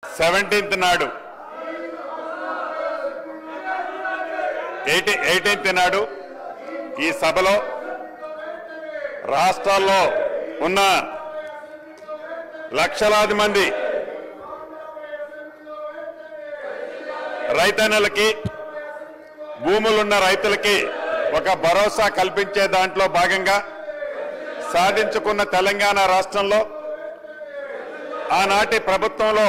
17th నాడు 18th నాడు ఈ సభలో రాష్ట్రాల్లో ఉన్న లక్షలాది మంది రైతన్నలకి భూములున్న రైతులకి ఒక భరోసా కల్పించే దాంట్లో భాగంగా సాధించుకున్న తెలంగాణ రాష్ట్రంలో ఆనాటి ప్రభుత్వంలో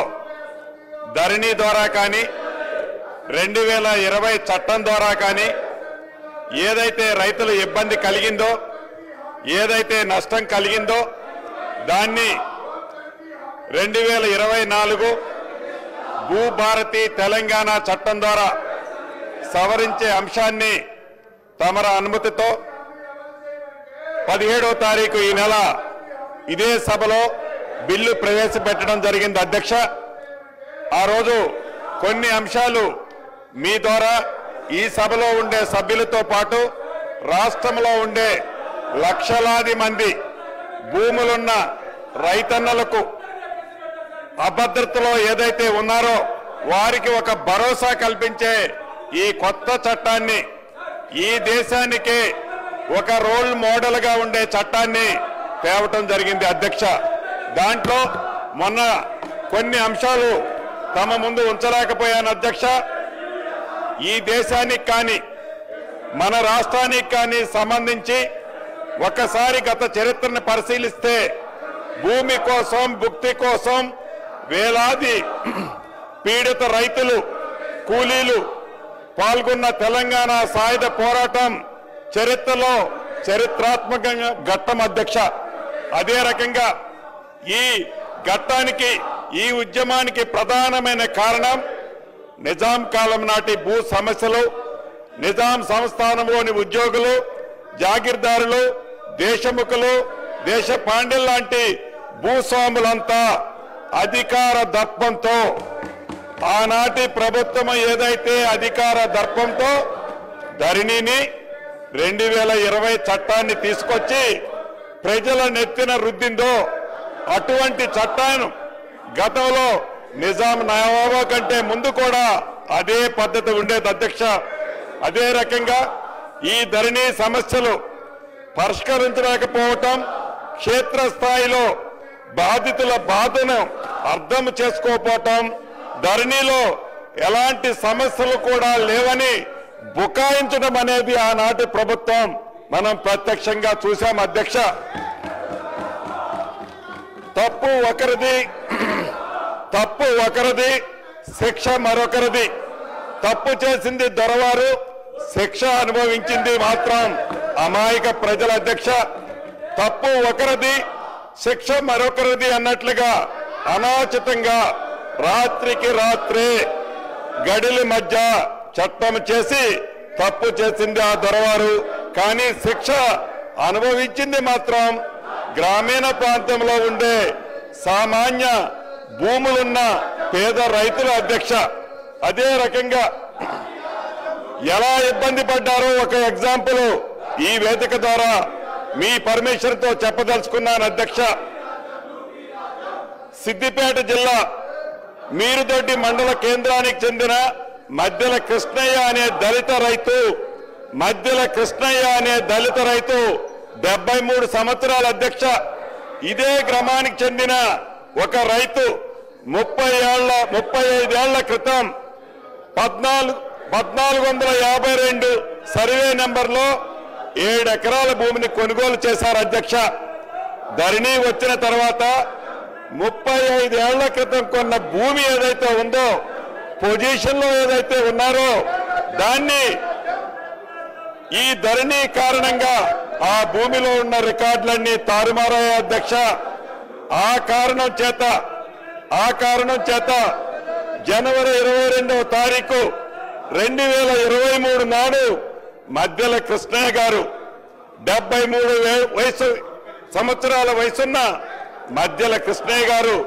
ధరణి ద్వారా కానీ 2020 చట్టం ద్వారా కానీ ఏదైతే రైతుల ఇబ్బంది కలిగిందో ఏదైతే నష్టం కలిగిందో దాన్ని 2024 భూభారతి తెలంగాణ చట్టం ద్వారా సవరించే అంశాన్ని తమర అనుమతితో 17వ తారీఖు ఈ నెల ఇదే సభలో బిల్లు ప్రవేశపెట్టడం జరిగింది అధ్యక్ష. ఆ రోజు కొన్ని అంశాలు మీ ద్వారా ఈ సభలో ఉండే సభ్యులతో పాటు రాష్ట్రంలో ఉండే లక్షలాది మంది భూములున్న రైతన్నలకు అభద్రతలో ఏదైతే ఉన్నారో వారికి ఒక భరోసా కల్పించే ఈ కొత్త చట్టాన్ని ఈ దేశానికే ఒక రోల్ మోడల్ గా ఉండే చట్టాన్ని తేవటం జరిగింది అధ్యక్ష. దాంట్లో మొన్న కొన్ని అంశాలు తమ ముందు ఉంచలేకపోయాను అధ్యక్ష. ఈ దేశానికి కానీ మన రాష్ట్రానికి కానీ సంబంధించి ఒక్కసారి గత చరిత్రను పరిశీలిస్తే భూమి కోసం భుక్తి కోసం వేలాది పీడిత రైతులు కూలీలు పాల్గొన్న తెలంగాణ సాయుధ పోరాటం చరిత్రలో చరిత్రాత్మకంగా ఘట్టం అధ్యక్ష. అదే రకంగా ఈ ఘట్టానికి ఈ ఉద్యమానికి ప్రధానమైన కారణం నిజాం కాలం నాటి భూ సమస్యలు, నిజాం సంస్థానంలోని ఉద్యోగులు, జాగీర్దారులు, దేశముఖులు, దేశ పాండ్యులు లాంటి భూస్వాములంతా అధికార దర్పంతో ఆనాటి ప్రభుత్వం ఏదైతే అధికార దర్పంతో ధరణిని 2020 చట్టాన్ని తీసుకొచ్చి ప్రజల నెత్తిన రుద్దిందో అటువంటి చట్టాన్ని గతంలో నిజాం నవాబు కంటే ముందు కూడా అదే పద్ధతి ఉండేది అధ్యక్ష. అదే రకంగా ఈ ధరణి సమస్యలు పరిష్కరించలేకపోవటం, క్షేత్రస్థాయిలో బాధితుల బాధను అర్థం చేసుకోకపోవటం, ధరణిలో ఎలాంటి సమస్యలు కూడా లేవని బుకాయించడం అనేది ఆనాటి ప్రభుత్వం మనం ప్రత్యక్షంగా చూశాం అధ్యక్ష. తప్పు ఒకరిది శిక్ష మరొకరిది. తప్పు చేసింది దొరవారు, శిక్ష అనుభవించింది మాత్రం అమాయక ప్రజల అధ్యక్ష. తప్పు ఒకరిది శిక్ష మరొకరిది అన్నట్లుగా అనాచితంగా రాత్రికి రాత్రే గడిల మధ్య చట్టం చేసి తప్పు చేసింది ఆ దొరవారు, కానీ శిక్ష అనుభవించింది మాత్రం గ్రామీణ ప్రాంతంలో ఉండే సామాన్య భూములున్న పేద రైతుల అధ్యక్ష. అదే రకంగా ఎలా ఇబ్బంది పడ్డారో ఒక ఎగ్జాంపుల్ ఈ వేదిక ద్వారా మీ పర్మిషన్ తో చెప్పదలుచుకున్నాను అధ్యక్ష. సిద్దిపేట జిల్లా మీరుదొడ్డి మండల కేంద్రానికి చెందిన మధ్యల కృష్ణయ్య అనే దళిత రైతు 73 సంవత్సరాల అధ్యక్ష. ఇదే గ్రామానికి చెందిన ఒక రైతు 35 ఏళ్ల క్రితం 1452 సర్వే నెంబర్లో 7 ఎకరాల భూమిని కొనుగోలు చేశారు అధ్యక్ష. ధరణి వచ్చిన తర్వాత 35 ఏళ్ల క్రితం కొన్న భూమి ఏదైతే ఉందో, పొజిషన్ లో ఏదైతే ఉన్నారో దాన్ని ఈ ధరణి కారణంగా ఆ భూమిలో ఉన్న రికార్డులన్నీ తారుమారయ్యాయి అధ్యక్ష. ఆ కారణం చేత జనవరి 22వ తారీఖు 2023 నాడు మధ్యల కృష్ణయ్య గారు 73 సంవత్సరాల వయసున్న మధ్యల కృష్ణయ్య గారు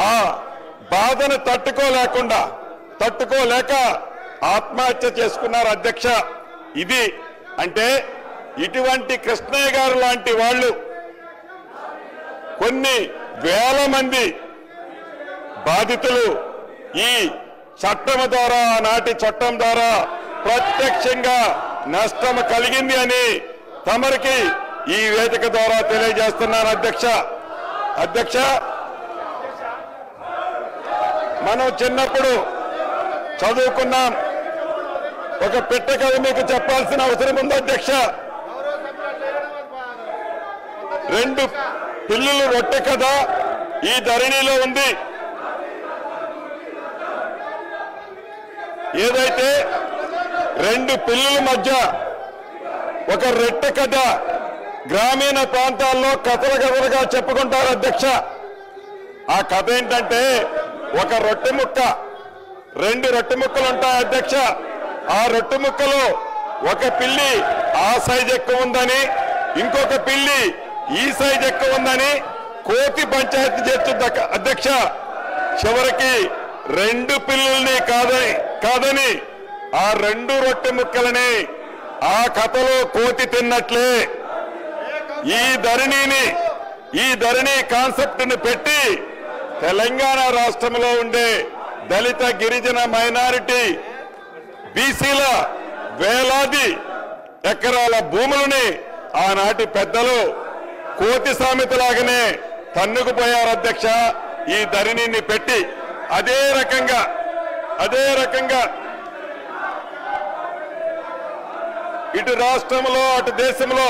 ఆ బాధను తట్టుకోలేక ఆత్మహత్య చేసుకున్నారు అధ్యక్ష. ఇది అంటే ఇటువంటి కృష్ణయ్య గారు లాంటి వాళ్ళు కొన్ని వేల మంది బాధితులు ఈ చట్టం ద్వారా నాటి చట్టం ద్వారా ప్రత్యక్షంగా నష్టం కలిగింది అని తమరికి ఈ వేదిక ద్వారా తెలియజేస్తున్నాను అధ్యక్ష మనం చిన్నప్పుడు చదువుకున్నాం ఒక పెట్ట కథ మీకు చెప్పాల్సిన అవసరం ఉంది అధ్యక్ష రెండు పిల్లులు రొట్టె కథ ఈ ధరణిలో ఉంది ఏదైతే రెండు పిల్లుల మధ్య ఒక రొట్టె కథ గ్రామీణ ప్రాంతాల్లో కథలుగా చెప్పుకుంటారు అధ్యక్ష ఆ కథ ఏంటంటే ఒక రొట్టె ముక్క రెండు రొట్టె ముక్కలు ఉంటాయి అధ్యక్ష ఆ రొట్టె ముక్కలో ఒక పిల్లి ఆ సైజ్ ఎక్కువ ఉందని ఇంకొక పిల్లి ఈ సైజ్ ఎక్కువ ఉందని కోతి పంచాయతీ చేస్తుంది అధ్యక్ష చివరికి రెండు పిల్లుల్ని కాదని ఆ రెండు రొట్టె ముక్కలని ఆ కథలో కోతి తిన్నట్లే ఈ ధరణి కాన్సెప్ట్ ని పెట్టి తెలంగాణ రాష్ట్రంలో ఉండే దళిత గిరిజన మైనారిటీ బీసీల వేలాది ఎకరాల భూములని ఆనాటి పెద్దలు కోతి సామెతలాగానే తన్నుకుపోయారు అధ్యక్ష ఈ ధరణిని పెట్టి అదే రకంగా ఇటు రాష్ట్రంలో అటు దేశంలో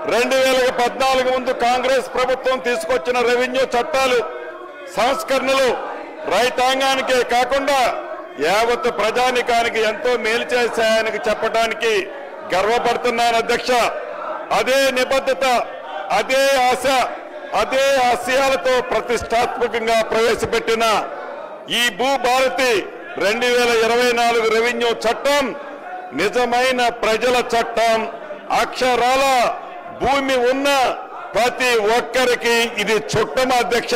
2014 ముందు కాంగ్రెస్ ప్రభుత్వం తీసుకొచ్చిన రెవెన్యూ చట్టాలు సంస్కరణలు రైతాంగానికే కాకుండా యావత్ ప్రజానికానికి ఎంతో మేలు చేశాయని చెప్పడానికి గర్వపడుతున్నాను అధ్యక్ష అదే నిబద్ధత అదే ఆశ అదే ఆశయాలతో ప్రతిష్టాత్మకంగా ప్రవేశపెట్టిన ఈ భూభారతి 2024 రెవెన్యూ చట్టం నిజమైన ప్రజల చట్టం అక్షరాల భూమి ఉన్న ప్రతి ఒక్కరికి ఇది చుట్టం అధ్యక్ష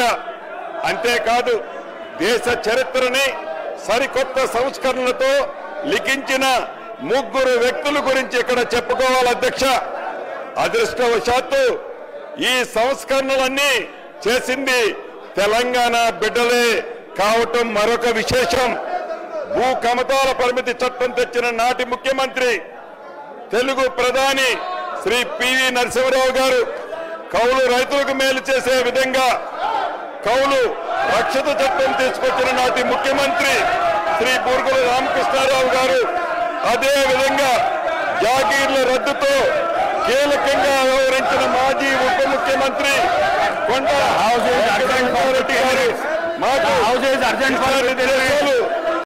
అంతేకాదు దేశ చరిత్రని సరికొత్త సంస్కరణలతో లిఖించిన ముగ్గురు వ్యక్తుల గురించి ఇక్కడ చెప్పుకోవాలి అధ్యక్ష అదృష్టవశాత్తు ఈ సంస్కరణలన్నీ చేసింది తెలంగాణ బిడ్డలే కావటం మరొక విశేషం భూ కమతాల పరిమితి చట్టం తెచ్చిన నాటి ముఖ్యమంత్రి తెలుగు ప్రధాని శ్రీ పివి నరసింహరావు గారు కౌలు రైతులకు మేలు చేసే విధంగా కౌలు రక్షిత చట్టం తీసుకొచ్చిన నాటి ముఖ్యమంత్రి శ్రీ బూర్గుల రామకృష్ణారావు గారు అదే విధంగా జాగీర్ల రద్దుతో కీలకంగా వ్యవహరించిన మాజీ ఉప ముఖ్యమంత్రి కొండ రెడ్డి గారు మాకు